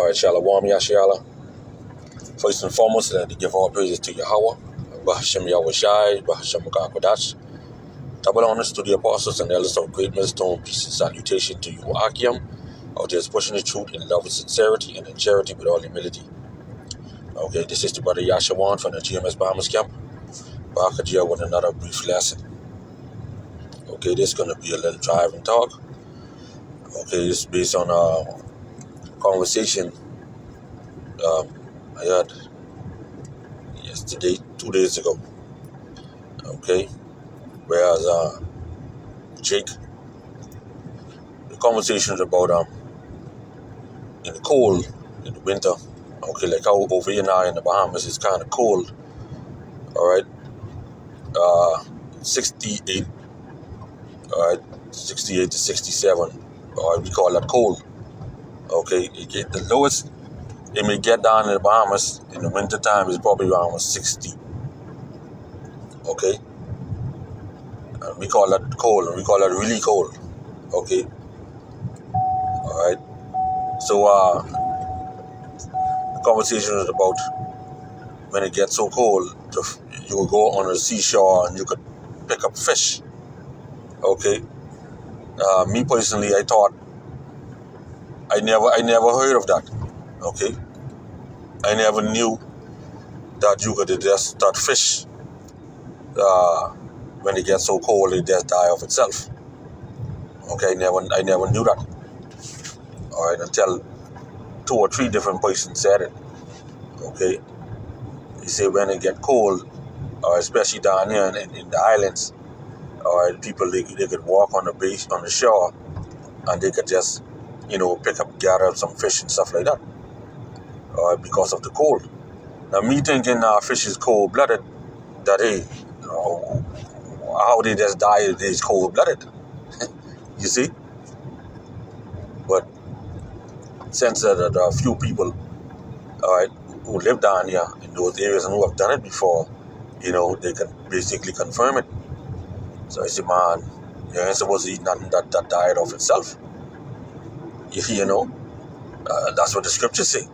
Alright, Qam Yasharahla. First and foremost, let me give all praises to Yahweh, Qam Yasharahla, double honors to the apostles and elders of great millstone. Peace and salutation to you, Qam, out there pushing the truth in love with sincerity and in charity with all humility. Okay, this is the brother Yashawan from the GMS Bombers Camp. Back at you with another brief lesson. Okay, this is going to be a little driving talk. Okay, it's based on a conversation I had yesterday, 2 days ago. Okay, whereas Jake, the conversation is about in the cold, in the winter. Okay, like how over here now in the Bahamas it's kind of cold. All right, 68. All right, 68 to 67. All right, we call that cold. Okay, you get the lowest it may get down in the Bahamas in the winter time is probably around 60. Okay, and we call that cold, and we call that really cold. Okay, all right. So the conversation is about when it gets so cold, you will go on the seashore and you could pick up fish. Okay, me personally, I thought I never heard of that. Okay, I never knew that you could just start fish. When it gets so cold, it just die of itself. Okay, I never knew that. All right, until 2 or 3 different persons said it. Okay, they say when it get cold, especially down here in the islands, all right, people they could walk on the shore, and they could just gather up some fish and stuff like that. All right, because of the cold. Now me thinking fish is cold blooded, that hey, how they just die is cold blooded. You see, but since there are a few people, all right, who live down here in those areas and who have done it before, they can basically confirm it. So I say, man, you ain't supposed to eat nothing that died of itself. That's what the scriptures say.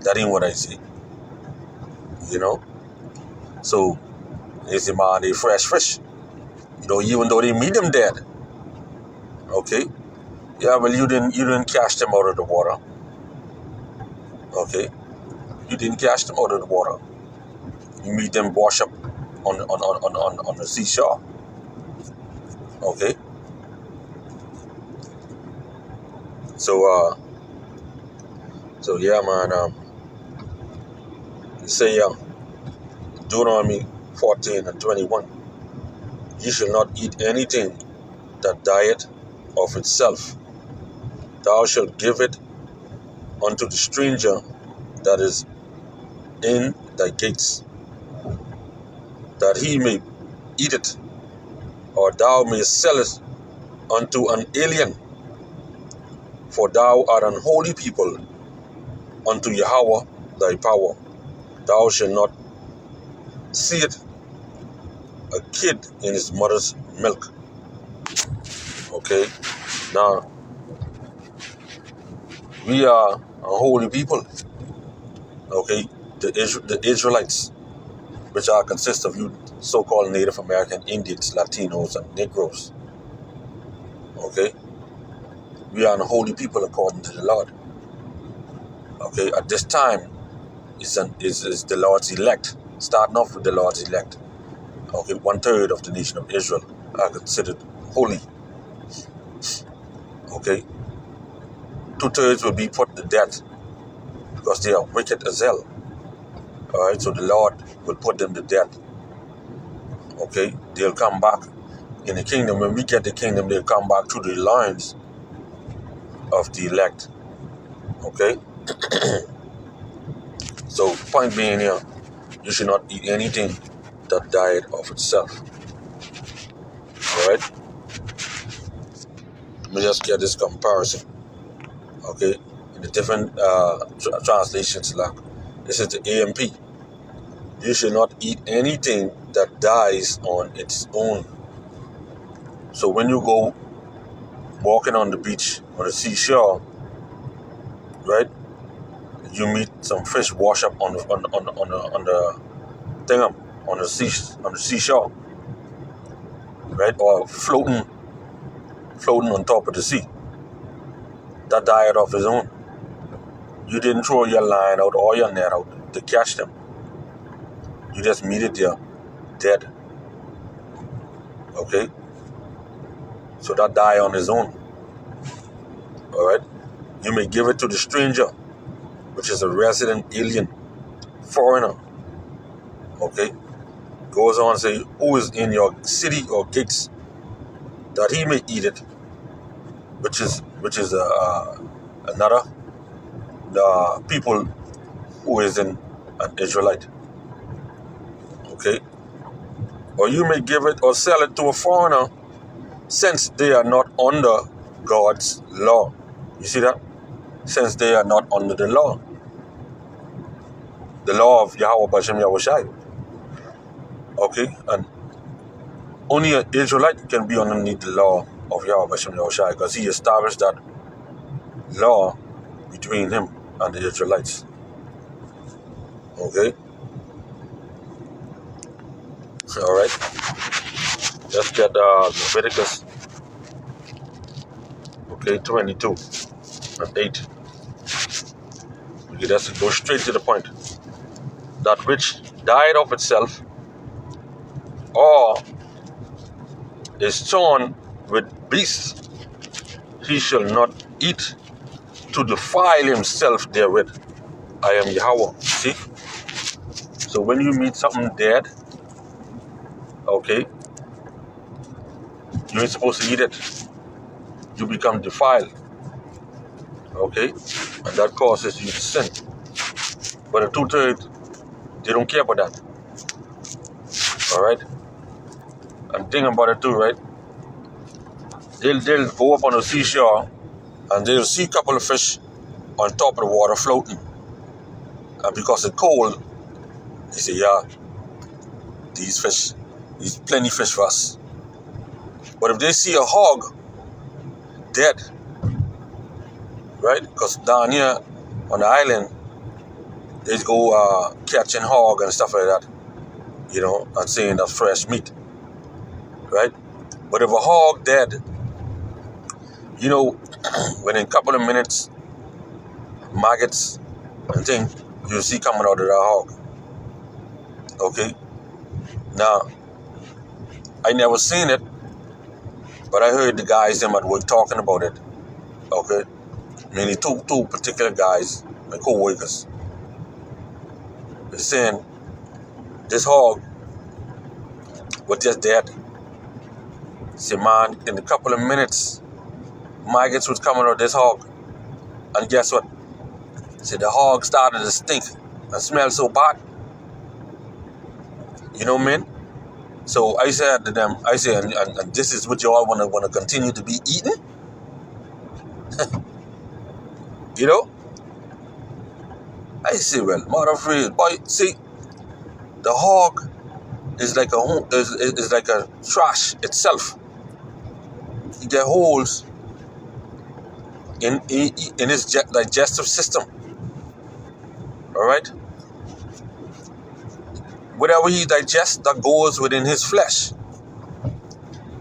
That ain't what I say. So they say, man, they fresh fish. Even though they meet them dead. Okay. Yeah, well, you didn't catch them out of the water. Okay. You didn't catch them out of the water. You meet them wash up on the seashore. Okay. So yeah, man. Say Deuteronomy 14 and 21. You shall not eat anything that dieth of itself. Thou shalt give it unto the stranger that is in thy gates, that he may eat it, or thou mayest sell it unto an alien. For thou art an holy people unto Yahweh thy power. Thou shalt not see it a kid in his mother's milk. Okay, now we are a holy people. Okay, the Israelites, which are consist of you so-called Native American Indians, Latinos, and Negroes. Okay, we are a holy people according to the Lord. Okay, at this time is the Lord's elect, starting off with the Lord's elect. Okay, 1/3 of the nation of Israel are considered holy. Okay, 2/3 will be put to death because they are wicked as hell. All right, so the Lord will put them to death. Okay, they'll come back in the kingdom. When we get the kingdom, they'll come back to the lines of the elect. Okay, so point being here, you should not eat anything that died of itself. All right, let me just get this comparison. Okay, in the different translations, like this is the AMP. You should not eat anything that dies on its own. So when you go walking on the beach, on the seashore, right, you meet some fish wash up on the thingum, on the seashore, right? Or floating on top of the sea. That died of his own. You didn't throw your line out or your net out to catch them. You just meet it there, dead. Okay? So that died on his own. Alright? You may give it to the stranger, which is a resident alien, foreigner. Okay? Goes on to say, who is in your city or gates, that he may eat it, which is another the people who is in an Israelite. Okay? Or you may give it or sell it to a foreigner, since they are not under God's law. You see that? Since they are not under the law of Yahweh Bashem Yahushai. Okay? And only an Israelite can be underneath the law of Yahweh Bashem Yahushai, because he established that law between him and the Israelites. Okay? Alright? Let's get Leviticus 22 and 8. Okay, let's go straight to the point. That which died of itself, or is torn with beasts, he shall not eat, to defile himself therewith. I am Yahweh. See? So when you meet something dead, okay, you ain't supposed to eat it. You become defiled. Okay? And that causes you to sin. But the two-thirds, they don't care about that. Alright? And think about it too, right? They'll go up on the seashore and they'll see a couple of fish on top of the water floating. And because it's cold, they say, yeah, these plenty fish for us. But if they see a hog dead, right? Because down here on the island, they go catching hog and stuff like that, and saying that's fresh meat, right? But if a hog dead, within a couple of minutes, maggots and things you see coming out of that hog. Okay? Now, I never seen it, but I heard the guys them at work talking about it. Okay? Mainly two particular guys, my co-workers. They're saying this hog was just dead. Say, man, in a couple of minutes, maggots was coming out of this hog. And guess what? Say the hog started to stink and smell so bad. You know what I mean? So I said to them, and this is what you all want to continue to be eating? I say, well, mother of real, boy, see, the hog is like a trash itself. It get holes in his digestive system. All right? Whatever he digests, that goes within his flesh.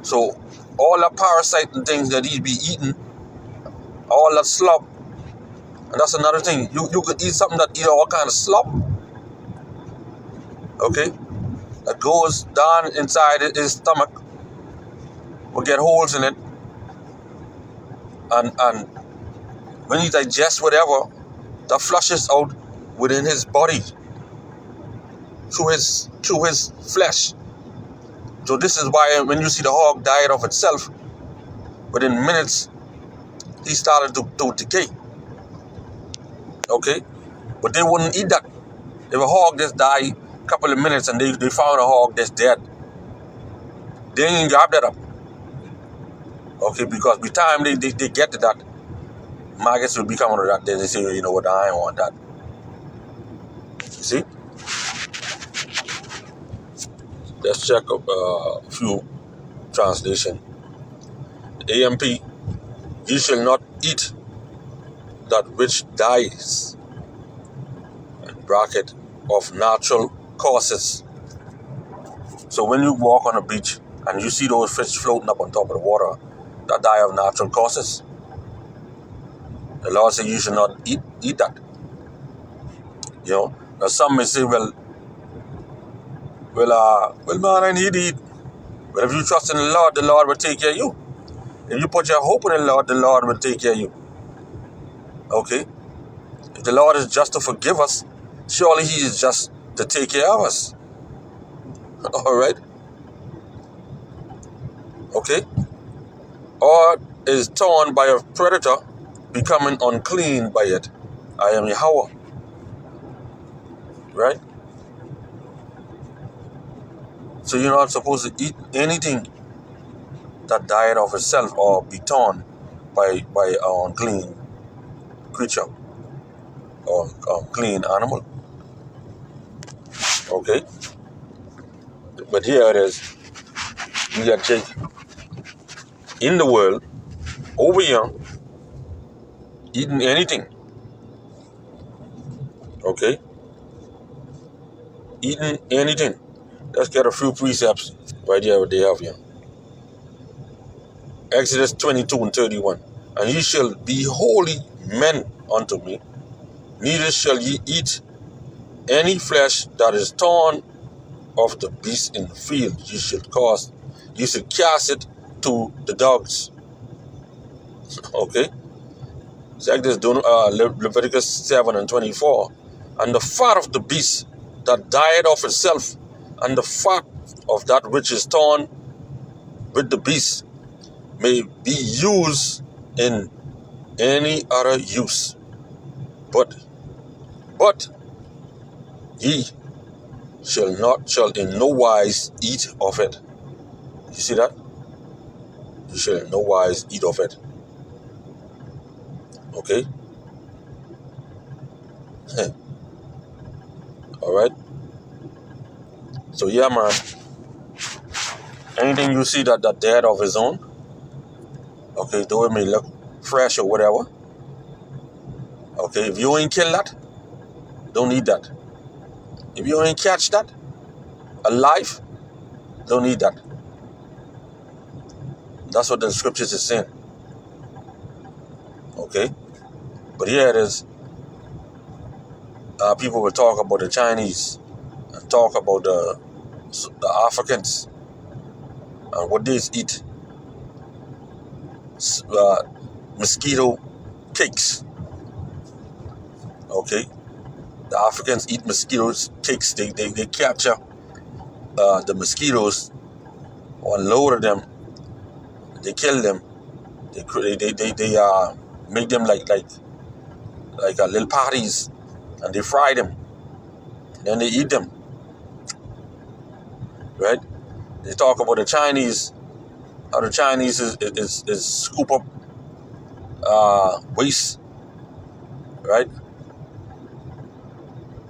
So all the parasite and things that he be eating, all that slop, and that's another thing. You could eat something that eat all kind of slop. Okay? That goes down inside his stomach, will get holes in it, and when he digests whatever, that flushes out within his body through his flesh. So this is why when you see the hog died of itself, within minutes he started to decay. Okay? But they wouldn't eat that. If a hog just died a couple of minutes and they found a hog that's dead, they ain't grab that up. Okay, because by the time they get to that, maggots will be coming to that. Then they say, you know what, I ain't want that. You see? Let's check up a few translation. The AMP, you shall not eat that which dies, bracket of natural causes. So when you walk on a beach and you see those fish floating up on top of the water, that die of natural causes. The Lord said you should not eat that. You know. Now some may say, well, man, I need to eat. But if you trust in the Lord will take care of you. If you put your hope in the Lord will take care of you. Okay? If the Lord is just to forgive us, surely He is just to take care of us. Alright? Okay? Or is torn by a predator, becoming unclean by it. I am Yahweh. Right? So you're not supposed to eat anything that died of itself or be torn by an unclean creature or unclean animal. Okay? But here it is. You got Jake in the world, over here, eating anything. Okay? Eating anything. Let's get a few precepts right here what they have here. Exodus 22:31. And ye shall be holy men unto me, neither shall ye eat any flesh that is torn of the beast in the field. You should cast it to the dogs. Okay? Exodus, Leviticus 7:24. And the fat of the beast that died of itself, and the fat of that which is torn with the beast, may be used in any other use. But ye shall in no wise eat of it. You see that? You shall in no wise eat of it. Okay? Alright? So yeah, man. Anything you see that dead of his own, okay, though it may look fresh or whatever, okay, if you ain't kill that, don't eat that. If you ain't catch that alive, don't eat that. That's what the scriptures is saying. Okay? But here it is. People will talk about the Chinese and talk about the Africans and what they eat. Mosquito cakes. Okay? The Africans eat mosquito cakes. They capture the mosquitoes, unload of them. They kill them. They make them like little patties, and they fry them. Then they eat them. Right? They talk about the Chinese. How the Chinese is scoop up waste. Right?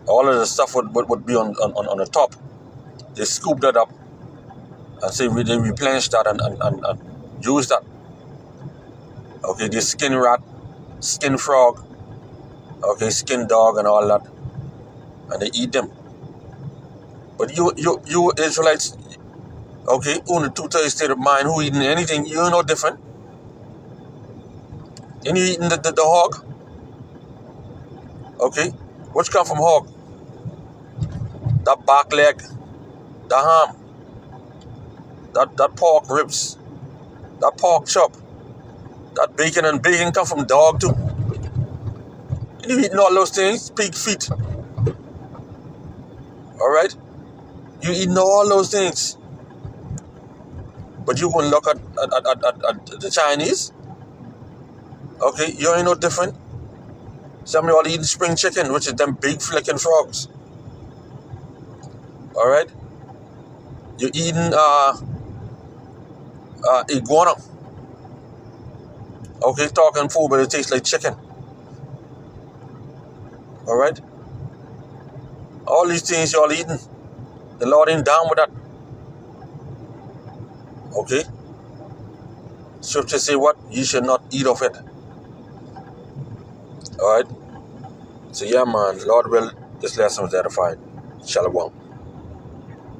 All of the stuff would be on the top. They scoop that up and say they replenish that and use that. Okay, they skin rat, skin frog, okay, skin dog and all that, and they eat them. But you Israelites, okay, who in the two-thirds state of mind, who eating anything, you're no different. And you eating the hog, okay, which come from hog? That back leg, the ham, that pork ribs, that pork chop, that bacon and bacon come from dog too. You eating all those things, pig feet. Alright? You eating all those things. But you gonna look at the Chinese. Okay, you ain't no different. Some of y'all eating spring chicken, which is them big flicking frogs. Alright? You're eating iguana. Okay, talking food, but it tastes like chicken. Alright? All these things y'all eating, the Lord ain't down with that. Okay? Scripture say what? You should not eat of it. Alright? So yeah, man, Lord will This lesson was edifying. Shalom.